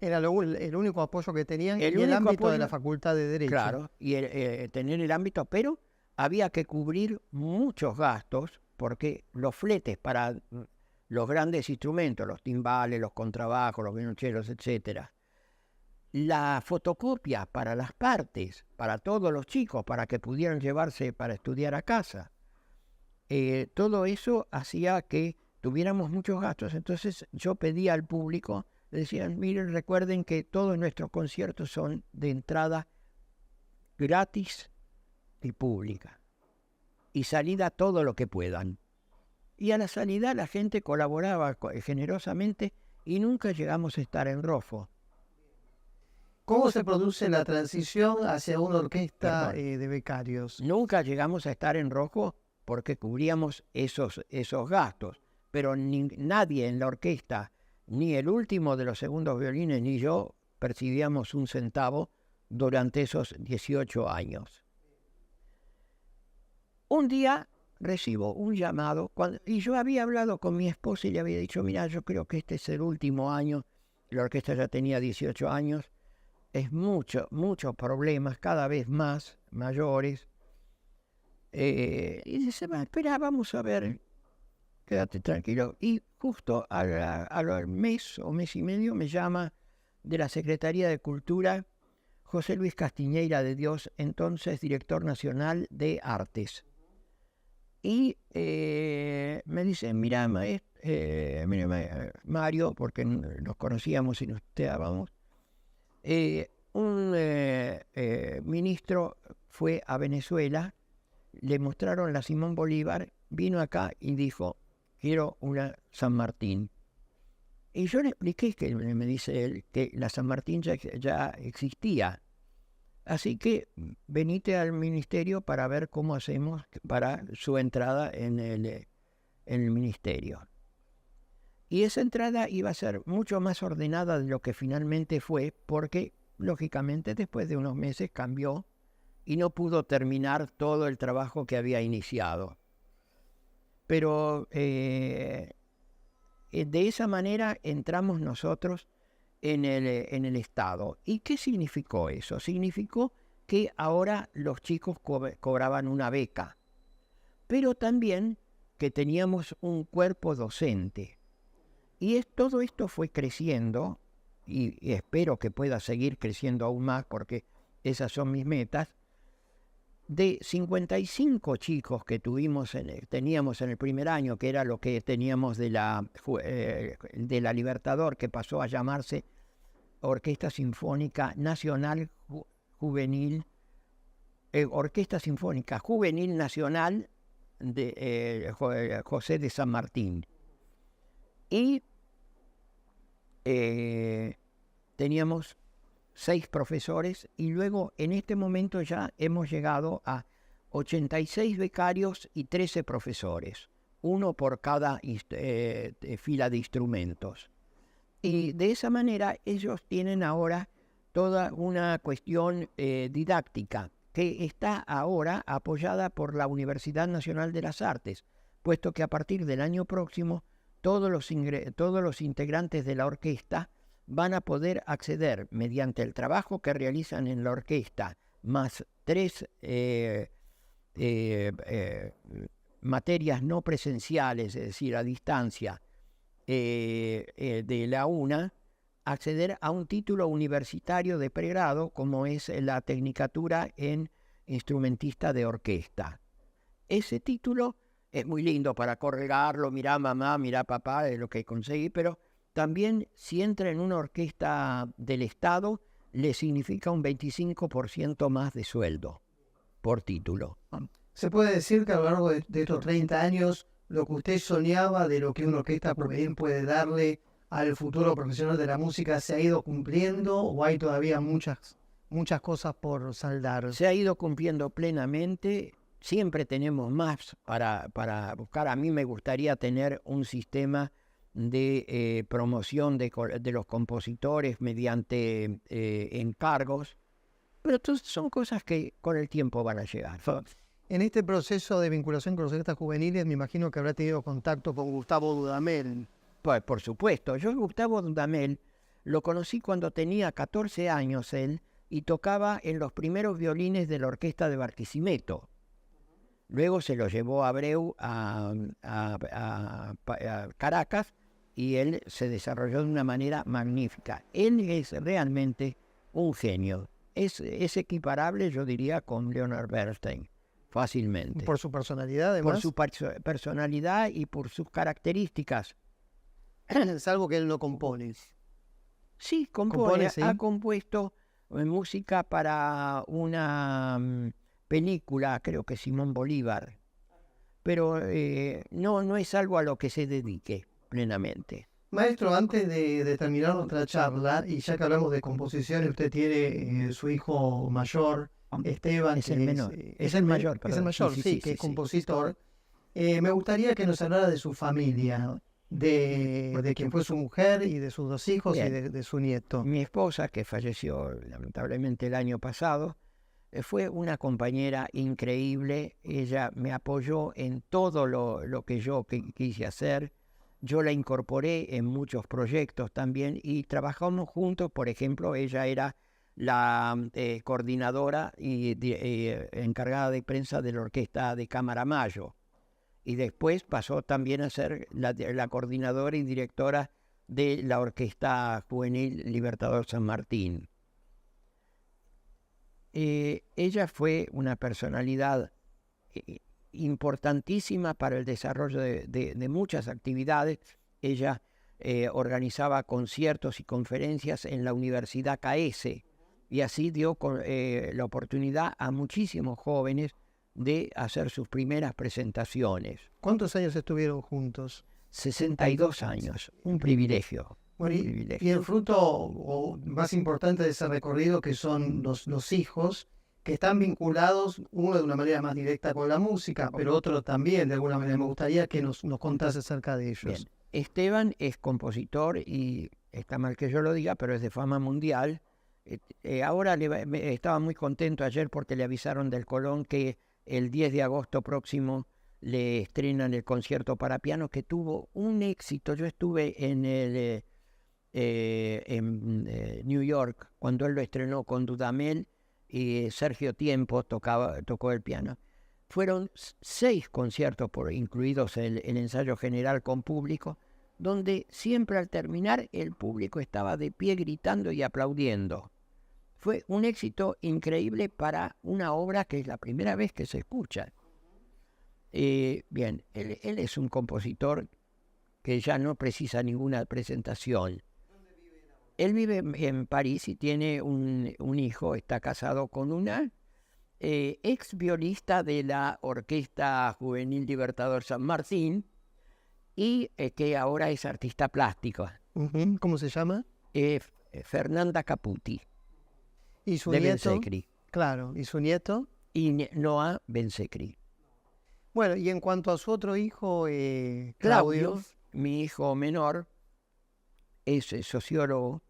Era el único apoyo que tenían en el ámbito de la Facultad de Derecho. Claro, y tener el ámbito, pero había que cubrir muchos gastos porque los fletes para los grandes instrumentos, los timbales, los contrabajos, los violonchelos, etcétera, la fotocopia para las partes, para todos los chicos, para que pudieran llevarse para estudiar a casa, todo eso hacía que tuviéramos muchos gastos. Entonces yo pedía al público, le decían, miren, recuerden que todos nuestros conciertos son de entrada gratis y pública, y salida todo lo que puedan. Y a la salida la gente colaboraba generosamente y nunca llegamos a estar en rojo. ¿Cómo se produce la transición hacia una orquesta Perdón. de becarios? Nunca llegamos a estar en rojo porque cubríamos esos gastos, pero nadie en la orquesta, ni el último de los segundos violines, ni yo, percibíamos un centavo durante esos 18 años. Un día recibo un llamado, y yo había hablado con mi esposa y le había dicho, mira, yo creo que este es el último año, la orquesta ya tenía 18 años, es muchos problemas, cada vez más mayores. Y dice, espera, vamos a ver, quédate tranquilo. Y justo al mes o mes y medio me llama de la Secretaría de Cultura José Luis Castiñeira de Dios, entonces director nacional de Artes. Y me dice, mira, Mario, porque nos conocíamos y nos teábamos, un ministro fue a Venezuela, le mostraron la Simón Bolívar, vino acá y dijo, quiero una San Martín. Y yo le expliqué, que me dice él, que la San Martín ya existía. Así que venite al ministerio para ver cómo hacemos para su entrada en el ministerio. Y esa entrada iba a ser mucho más ordenada de lo que finalmente fue, porque lógicamente después de unos meses cambió y no pudo terminar todo el trabajo que había iniciado. Pero de esa manera entramos nosotros en el Estado. ¿Y qué significó eso? Significó que ahora los chicos cobraban una beca, pero también que teníamos un cuerpo docente. Y todo esto fue creciendo, y espero que pueda seguir creciendo aún más, porque esas son mis metas. De 55 chicos que teníamos en el primer año, que era lo que teníamos de la Libertador, que pasó a llamarse Orquesta Sinfónica Nacional Juvenil, Orquesta Sinfónica Juvenil Nacional de José de San Martín. Y teníamos 6 profesores, y luego en este momento ya hemos llegado a 86 becarios y 13 profesores, uno por cada fila de instrumentos. Y de esa manera ellos tienen ahora toda una cuestión didáctica que está ahora apoyada por la Universidad Nacional de las Artes, puesto que a partir del año próximo todos los integrantes de la orquesta van a poder acceder mediante el trabajo que realizan en la orquesta, más 3 materias no presenciales, es decir, a distancia, de la UNA, acceder a un título universitario de pregrado, como es la Tecnicatura en Instrumentista de Orquesta. Ese título es muy lindo para colgarlo, mirá mamá, mirá papá, de lo que conseguí, pero también si entra en una orquesta del Estado, le significa un 25% más de sueldo por título. ¿Se puede decir que a lo largo de estos 30 años, lo que usted soñaba de lo que una orquesta juvenil puede darle al futuro profesional de la música se ha ido cumpliendo, o hay todavía muchas cosas por saldar? Se ha ido cumpliendo plenamente. Siempre tenemos más para buscar. A mí me gustaría tener un sistema de promoción de los compositores mediante encargos, pero son cosas que con el tiempo van a llegar. En este proceso de vinculación con los orquestas juveniles, me imagino que habrá tenido contacto con Gustavo Dudamel. Pues, por supuesto, yo Gustavo Dudamel lo conocí cuando tenía 14 años él, y tocaba en los primeros violines de la orquesta de Barquisimeto. Luego se lo llevó Abreu a Caracas, y él se desarrolló de una manera magnífica. Él es realmente un genio. Es equiparable, yo diría, con Leonard Bernstein. fácilmente. Por su personalidad, Por además. su personalidad y por sus características. Es algo que él no compone. Sí, Compone, sí. ha compuesto música para una película, creo que Simón Bolívar, pero no es algo a lo que se dedique plenamente. Maestro, antes de terminar nuestra charla, y ya que hablamos de composición, usted tiene su hijo mayor, Esteban, Es que el menor. es el mayor, perdón. mayor, sí, que es compositor. Me gustaría que nos hablara de su familia, de quién fue su mujer y de sus 2 hijos y Bien. de su nieto. Mi esposa, que falleció lamentablemente el año pasado, fue una compañera increíble. Ella me apoyó en todo lo que yo quise hacer. Yo la incorporé en muchos proyectos también y trabajamos juntos. Por ejemplo, ella era la coordinadora y encargada de prensa de la Orquesta de Cámara Mayo. Y después pasó también a ser la coordinadora y directora de la Orquesta Juvenil Libertador San Martín. Ella fue una personalidad importantísima para el desarrollo de muchas actividades. Ella organizaba conciertos y conferencias en la Universidad KS y así dio la oportunidad a muchísimos jóvenes de hacer sus primeras presentaciones. ¿Cuántos años estuvieron juntos? 62 años, un privilegio. Bueno, y el fruto más importante de ese recorrido, que son los hijos, que están vinculados, uno de una manera más directa con la música, pero otro también de alguna manera. Me gustaría que nos contase acerca de ellos. Bien. Esteban es compositor y está mal que yo lo diga, pero es de fama mundial. Ahora estaba muy contento ayer porque le avisaron del Colón que el 10 de agosto próximo le estrenan el concierto para piano, que tuvo un éxito. Yo estuve en New York cuando él lo estrenó con Dudamel y Sergio Tiempo tocó el piano. Fueron 6 conciertos, incluidos el ensayo general con público, donde siempre al terminar el público estaba de pie gritando y aplaudiendo. Fue un éxito increíble para una obra que es la primera vez que se escucha. Bien, él es un compositor que ya no precisa ninguna presentación. Él vive en París y tiene un hijo, está casado con una ex violista de la Orquesta Juvenil Libertador San Martín y que ahora es artista plástica. ¿Cómo se llama? Fernanda Caputi. ¿Y su de nieto? Bensecri. Claro, ¿y su nieto? Y Noah Bensecri. Bueno, y en cuanto a su otro hijo, Claudio, mi hijo menor, es sociólogo,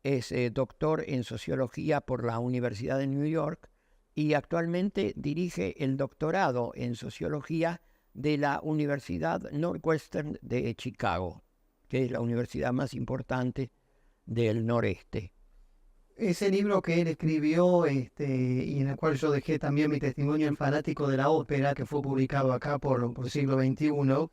es doctor en sociología por la Universidad de New York y actualmente dirige el doctorado en sociología de la Universidad Northwestern de Chicago, que es la universidad más importante del noreste. Ese libro que él escribió y en el cual yo dejé también mi testimonio en Fanático de la Ópera, que fue publicado acá por siglo XXI,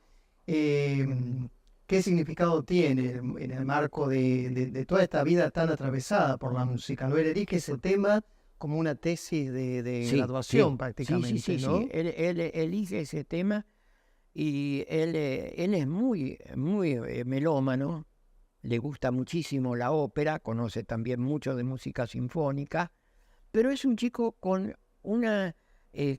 ¿qué significado tiene en el marco de toda esta vida tan atravesada por la música? ¿No? Él elige ese tema como una tesis de graduación prácticamente, ¿no? Sí. Él elige ese tema y él es muy melómano. Le gusta muchísimo la ópera, conoce también mucho de música sinfónica, pero es un chico con una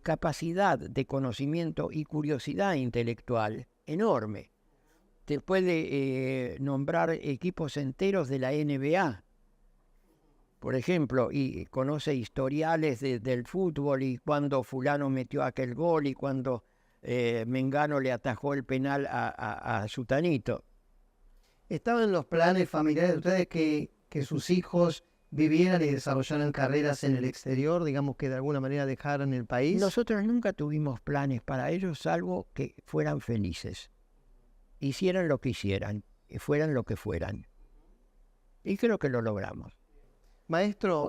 capacidad de conocimiento y curiosidad intelectual enorme. Te puede nombrar equipos enteros de la NBA, por ejemplo, y conoce historiales del fútbol y cuando fulano metió aquel gol y cuando Mengano le atajó el penal a Sutanito. ¿Estaban en los planes familiares de ustedes que sus hijos vivieran y desarrollaran carreras en el exterior, digamos que de alguna manera dejaran el país? Nosotros nunca tuvimos planes para ellos, salvo que fueran felices. Hicieran lo que hicieran, fueran lo que fueran. Y creo que lo logramos. Maestro,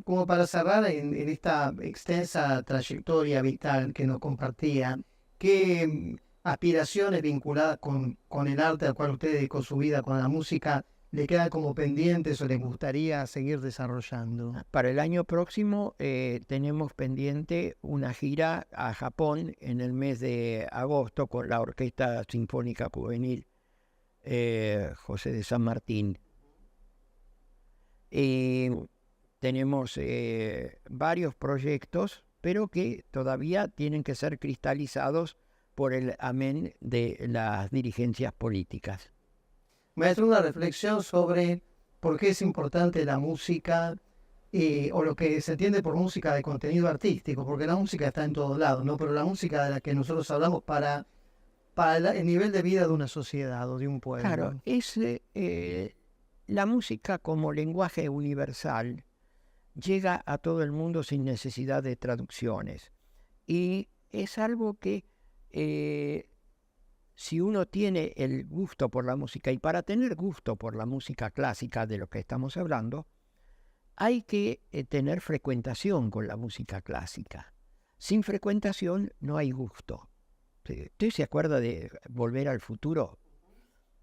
como para cerrar en esta extensa trayectoria vital que nos compartía, ¿qué aspiraciones vinculadas con el arte al cual usted dedicó su vida, con la música, le quedan como pendientes o les gustaría seguir desarrollando? Para el año próximo tenemos pendiente una gira a Japón en el mes de agosto con la Orquesta Sinfónica Juvenil José de San Martín. Tenemos varios proyectos, pero que todavía tienen que ser cristalizados por el amén de las dirigencias políticas. Maestro, una reflexión sobre por qué es importante la música o lo que se entiende por música de contenido artístico, porque la música está en todos lados, ¿no? Pero la música de la que nosotros hablamos para el nivel de vida de una sociedad o de un pueblo. Claro, es la música como lenguaje universal llega a todo el mundo sin necesidad de traducciones. Y es algo que si uno tiene el gusto por la música, y para tener gusto por la música clásica de lo que estamos hablando, hay que tener frecuentación con la música clásica. Sin frecuentación no hay gusto. ¿Usted se acuerda de Volver al Futuro?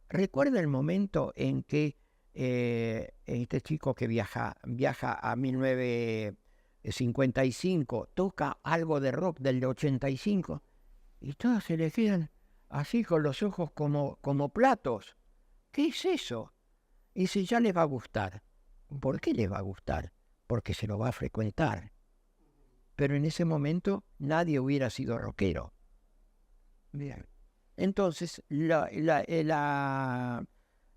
¿Recuerda el momento en que este chico que viaja a 1955, toca algo de rock del 85 y todos se le quedan así con los ojos como platos? ¿Qué es eso? Y si ya les va a gustar. ¿Por qué les va a gustar? Porque se lo va a frecuentar. Pero en ese momento nadie hubiera sido rockero. Bien. Entonces, la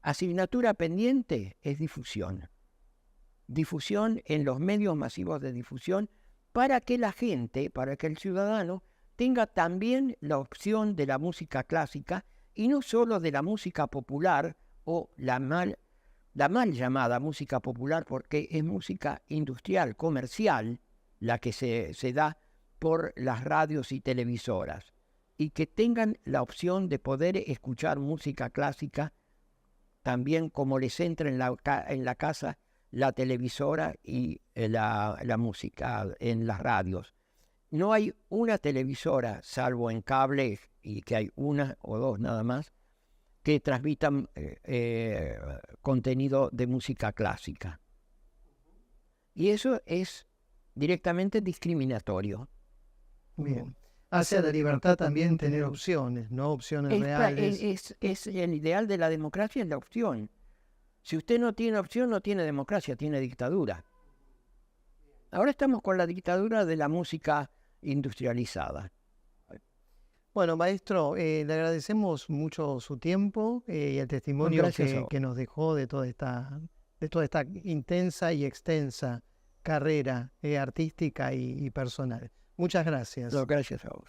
asignatura pendiente es difusión. Difusión en los medios masivos de difusión para que la gente, para que el ciudadano tenga también la opción de la música clásica y no solo de la música popular o la mal llamada música popular, porque es música industrial, comercial, la que se da por las radios y televisoras, y que tengan la opción de poder escuchar música clásica también como les entra en la casa la televisora y la música en las radios. No hay una televisora, salvo en cable, y que hay una o dos nada más, que transmitan contenido de música clásica. Y eso es directamente discriminatorio. Bien. Hace a la libertad también tener opciones, ¿no? Opciones reales. Es el ideal de la democracia, es la opción. Si usted no tiene opción, no tiene democracia, tiene dictadura. Ahora estamos con la dictadura de la música industrializada. Bueno, maestro, le agradecemos mucho su tiempo y el testimonio que nos dejó de toda esta intensa y extensa carrera artística y personal. Muchas gracias. No, gracias a vos.